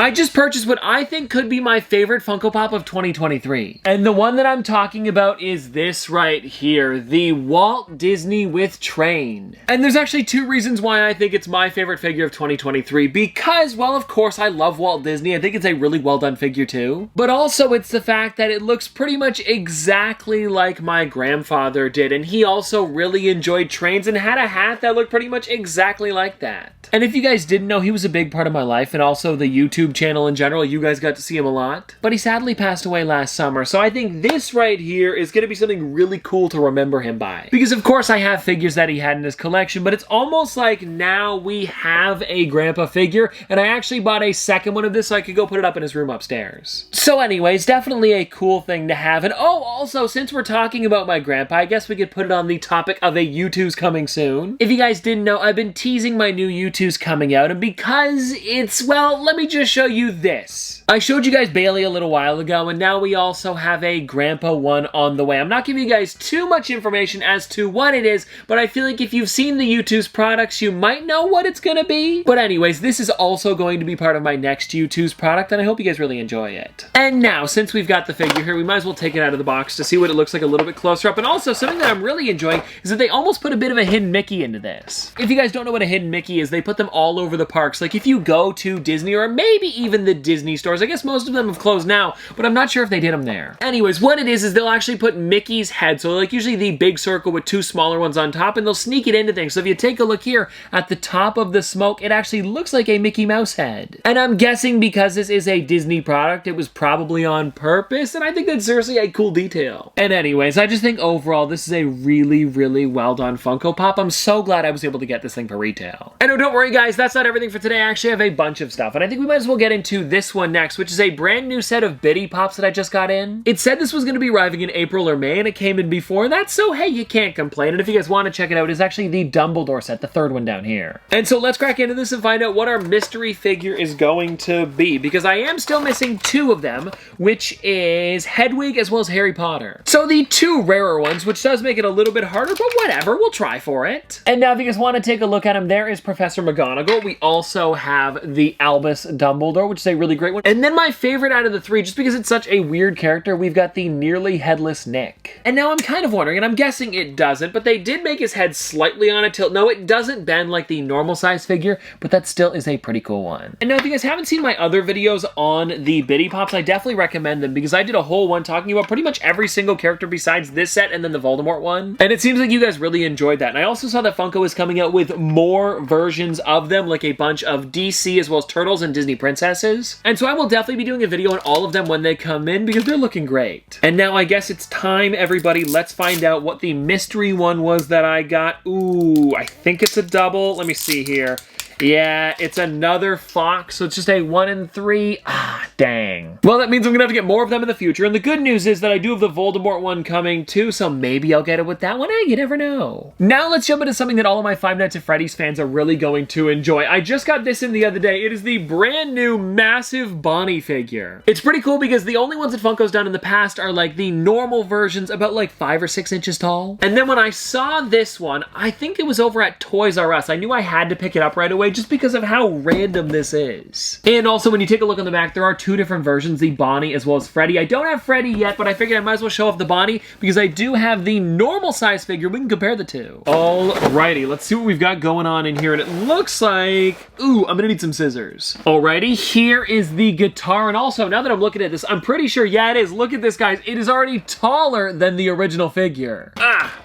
I just purchased what I think could be my favorite Funko Pop of 2023. And the one that I'm talking about is this right here, the Walt Disney with Train. And there's actually two reasons why I think it's my favorite figure of 2023. Because, well, of course, I love Walt Disney. I think it's a really well done figure too. But also it's the fact that it looks pretty much exactly like my grandfather did. And he also really enjoyed trains and had a hat that looked pretty much exactly like that. And if you guys didn't know, he was a big part of my life and also the YouTube channel in general. You guys got to see him a lot. But he sadly passed away last summer. So I think this right here is going to be something really cool to remember him by. Because of course I have figures that he had in his collection, but it's almost like now we have a grandpa figure, and I actually bought a second one of this so I could go put it up in his room upstairs. So anyways, definitely a cool thing to have. And oh, also, since we're talking about my grandpa, I guess we could put it on the topic of a U2's coming soon. If you guys didn't know, I've been teasing my new U2's coming out, and because it's, well, let me just show you this. I showed you guys Bailey a little while ago, and now we also have a Grandpa one on the way. I'm not giving you guys too much information as to what it is, but I feel like if you've seen the U2's products, you might know what it's gonna be. But anyways, this is also going to be part of my next U2's product, and I hope you guys really enjoy it. And now, since we've got the figure here, we might as well take it out of the box to see what it looks like a little bit closer up. And also, something that I'm really enjoying is that they almost put a bit of a hidden Mickey into this. If you guys don't know what a hidden Mickey is, they put them all over the parks. Like if you go to Disney or maybe even the Disney stores, I guess most of them have closed now, but I'm not sure if they did them there. Anyways, what it is they'll actually put Mickey's head, so like usually the big circle with two smaller ones on top, and they'll sneak it into things. So if you take a look here at the top of the smoke, it actually looks like a Mickey Mouse head. And I'm guessing because this is a Disney product, it was probably on purpose, and I think that's seriously a cool detail. And anyways, I just think overall this is a really, really well done Funko Pop. I'm so glad I was able to get this thing for retail. And oh, don't worry guys, that's not everything for today. I actually have a bunch of stuff, and I think we might as well get into this one next, which is a brand new set of Biddy Pops that I just got in. It said this was going to be arriving in April or May, and it came in before that, so hey, you can't complain. And if you guys want to check it out, it's actually the Dumbledore set, the third one down here. And so let's crack into this and find out what our mystery figure is going to be, because I am still missing two of them, which is Hedwig as well as Harry Potter. So the two rarer ones, which does make it a little bit harder, but whatever, we'll try for it. And now if you guys want to take a look at him, there is Professor McGonagall. We also have the Albus Dumbledore, which is a really great one. And then my favorite out of the three, just because it's such a weird character, we've got the nearly headless Nick. And now I'm kind of wondering, and I'm guessing it doesn't, but they did make his head slightly on a tilt. No, it doesn't bend like the normal size figure, but that still is a pretty cool one. And now if you guys haven't seen my other videos on the Biddy Pops, I definitely recommend them because I did a whole one talking about pretty much every single character besides this set and then the Voldemort one. And it seems like you guys really enjoyed that. And I also saw that Funko is coming out with more versions of them, like a bunch of DC as well as Turtles and Disney Princesses. And so I will definitely be doing a video on all of them when they come in because they're looking great. And now I guess it's time, everybody. Let's find out what the mystery one was that I got. Ooh, I think it's a double. Let me see here. Yeah, it's another Fox, so it's just a 1 in 3. Ah, dang. Well, that means I'm gonna have to get more of them in the future, and the good news is that I do have the Voldemort one coming too, so maybe I'll get it with that one. Hey, you never know. Now let's jump into something that all of my Five Nights at Freddy's fans are really going to enjoy. I just got this in the other day. It is the brand new massive Bonnie figure. It's pretty cool because the only ones that Funko's done in the past are like the normal versions, about like 5 or 6 inches tall. And then when I saw this one, I think it was over at Toys R Us. I knew I had to pick it up right away just because of how random this is. And also, when you take a look on the back, there are 2 different versions, the Bonnie as well as Freddy. I don't have Freddy yet, but I figured I might as well show off the Bonnie because I do have the normal size figure. We can compare the two. Alrighty, let's see what we've got going on in here. And it looks like, ooh, I'm gonna need some scissors. Alrighty, here is the guitar. And also, now that I'm looking at this, I'm pretty sure, yeah, it is. Look at this, guys. It is already taller than the original figure. Ah,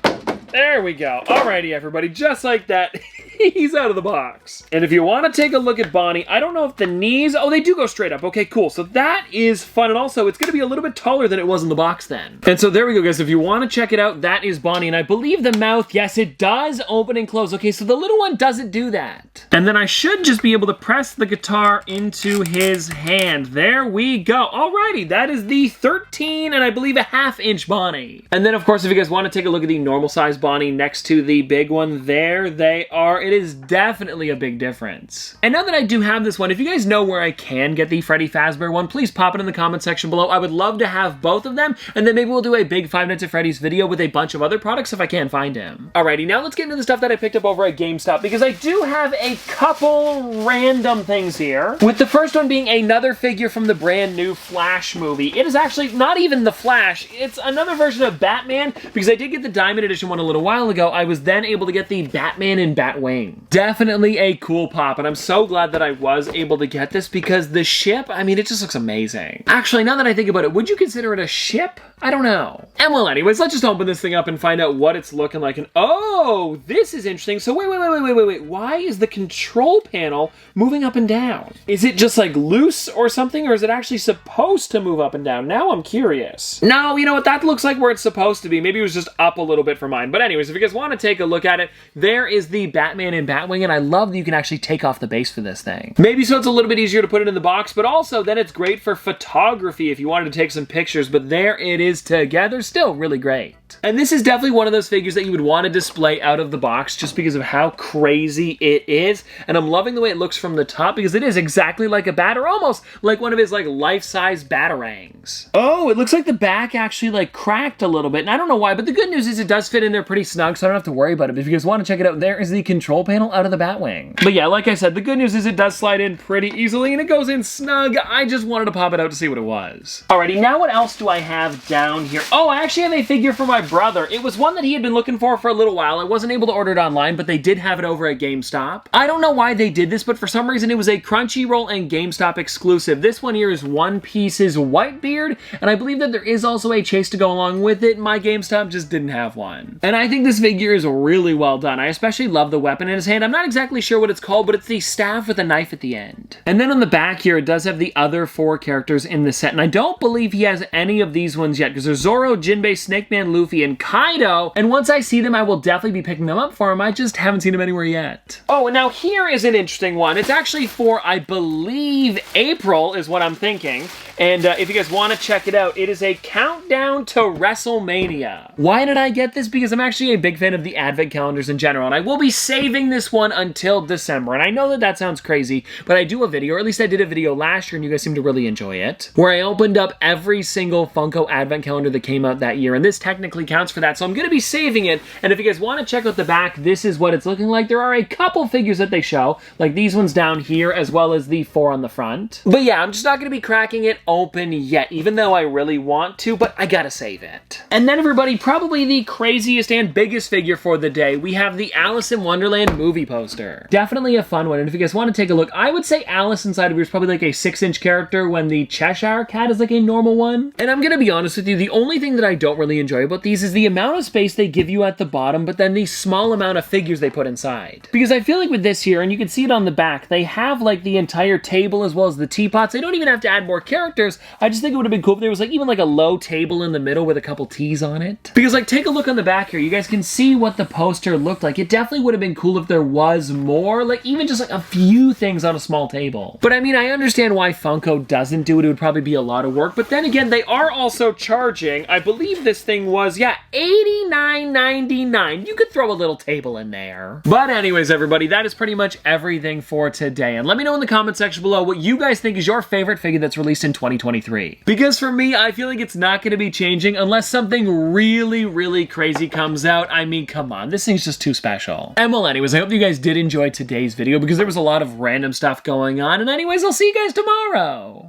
there we go. Alrighty, everybody, just like that. He's out of the box. And if you want to take a look at Bonnie, I don't know if the knees, oh, they do go straight up. Okay, cool. So that is fun. And also, it's going to be a little bit taller than it was in the box then. And so there we go, guys. If you want to check it out, that is Bonnie. And I believe the mouth, yes, it does open and close. Okay, so the little one doesn't do that. And then I should just be able to press the guitar into his hand. There we go. Alrighty, that is the 13 and I believe a ½ inch Bonnie. And then, of course, if you guys want to take a look at the normal size Bonnie next to the big one, there they are. It is definitely a big difference. And now that I do have this one, if you guys know where I can get the Freddy Fazbear one, please pop it in the comment section below. I would love to have both of them, and then maybe we'll do a big Five Nights at Freddy's video with a bunch of other products if I can find him. Alrighty, now let's get into the stuff that I picked up over at GameStop, because I do have a couple random things here. With the first one being another figure from the brand new Flash movie. It is actually not even the Flash, it's another version of Batman, because I did get the Diamond Edition one a little while ago. I was then able to get the Batman and Batwing. Definitely a cool pop, and I'm so glad that I was able to get this, because the ship, I mean, it just looks amazing. Actually, now that I think about it, would you consider it a ship? I don't know. And well, anyways, let's just open this thing up and find out what it's looking like. And oh, this is interesting. So wait. Why is the control panel moving up and down? Is it just like loose or something, or is it actually supposed to move up and down? Now I'm curious. No, you know what? That looks like where it's supposed to be. Maybe it was just up a little bit for mine. But anyways, if you guys want to take a look at it, there is the Batman and Batwing, and I love that you can actually take off the base for this thing. Maybe so it's a little bit easier to put it in the box, but also then it's great for photography if you wanted to take some pictures, but there it is together, still really great. And this is definitely one of those figures that you would want to display out of the box just because of how crazy it is. And I'm loving the way it looks from the top because it is exactly like a bat, or almost like one of his like life-size batarangs. Oh, it looks like the back actually like cracked a little bit, and I don't know why, but the good news is it does fit in there pretty snug, so I don't have to worry about it. But if you guys want to check it out, there is the control panel out of the Batwing. But yeah, like I said, the good news is it does slide in pretty easily and it goes in snug. I just wanted to pop it out to see what it was. Alrighty, now what else do I have down here? Oh, I actually have a figure for my brother. It was one that he had been looking for a little while. I wasn't able to order it online, but they did have it over at GameStop. I don't know why they did this, but for some reason it was a Crunchyroll and GameStop exclusive. This one here is One Piece's Whitebeard, and I believe that there is also a chase to go along with it. My GameStop just didn't have one. And I think this figure is really well done. I especially love the weapon in his hand. I'm not exactly sure what it's called, but it's the staff with a knife at the end. And then on the back here, it does have the other 4 characters in the set, and I don't believe he has any of these ones yet, because there's Zoro, Jinbei, Snake Man, Luffy, and Kaido, and once I see them, I will definitely be picking them up for him. I just haven't seen them anywhere yet. Oh, and now here is an interesting one. It's actually for, I believe, April is what I'm thinking, and if you guys want to check it out, it is a countdown to WrestleMania. Why did I get this? Because I'm actually a big fan of the advent calendars in general, and I will be saving this one until December, and I know that that sounds crazy, but I do a video, or at least I did a video last year, and you guys seem to really enjoy it, where I opened up every single Funko advent calendar that came out that year, and this technically counts for that, so I'm going to be saving it. And if you guys want to check out the back, this is what it's looking like. There are a couple figures that they show, like these ones down here, as well as the 4 on the front. But yeah, I'm just not going to be cracking it open yet, even though I really want to, but I gotta save it. And then everybody, probably the craziest and biggest figure for the day, we have the Alice in Wonderland movie poster. Definitely a fun one, and if you guys want to take a look, I would say Alice inside of here is probably like a 6-inch character when the Cheshire Cat is like a normal one. And I'm gonna be honest with you, the only thing that I don't really enjoy about these is the amount of space they give you at the bottom, but then the small amount of figures they put inside. Because I feel like with this here, and you can see it on the back, they have like the entire table as well as the teapots. They don't even have to add more characters. I just think it would have been cool if there was like even like a low table in the middle with a couple teas on it. Because like, take a look on the back here. You guys can see what the poster looked like. It definitely would have been cool if there was more, like even just like a few things on a small table. But I mean, I understand why Funko doesn't do it. It would probably be a lot of work. But then again, they are also charging, I believe this thing was, yeah, $89.99. You could throw a little table in there. But anyways, everybody, that is pretty much everything for today. And let me know in the comment section below what you guys think is your favorite figure that's released in 2023. Because for me, I feel like it's not going to be changing unless something really, really crazy comes out. I mean, come on, this thing's just too special. And well, anyways, I hope you guys did enjoy today's video because there was a lot of random stuff going on. And anyways, I'll see you guys tomorrow.